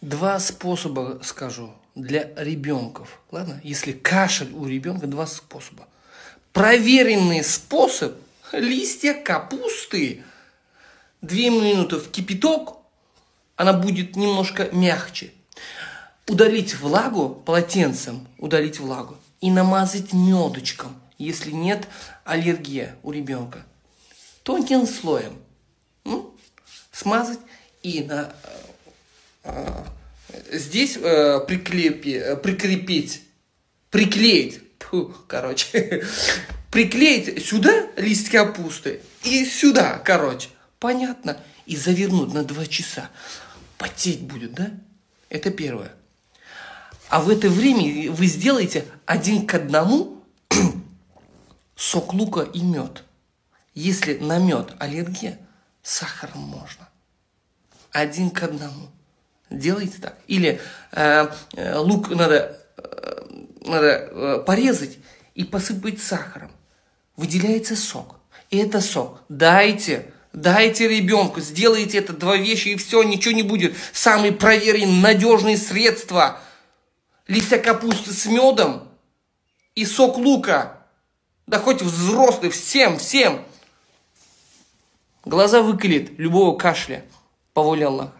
Два способа скажу для ребенков. Ладно? Если кашель у ребенка, два способа. Проверенный способ. Листья капусты. 2 минуты в кипяток. Она будет немножко мягче. Удалить влагу полотенцем. Удалить влагу. И намазать медочком. Если нет аллергии у ребенка. Тонким слоем. Смазать и здесь приклеить, приклеить сюда лист капусты и сюда, понятно? И завернуть на 2 часа. Потеть будет, да? Это первое. А в это время вы сделаете 1 к 1 сок лука и мед. Если на мед аллергия, сахаром можно. 1 к 1. Делайте так. Или лук надо порезать и посыпать сахаром. Выделяется сок. И это сок. Дайте ребенку. Сделайте это 2 вещи, и все, ничего не будет. Самые проверенные, надежные средства. Листья капусты с медом и сок лука. Да хоть взрослый, всем. Глаза выколет любого кашля. По воле Аллаха.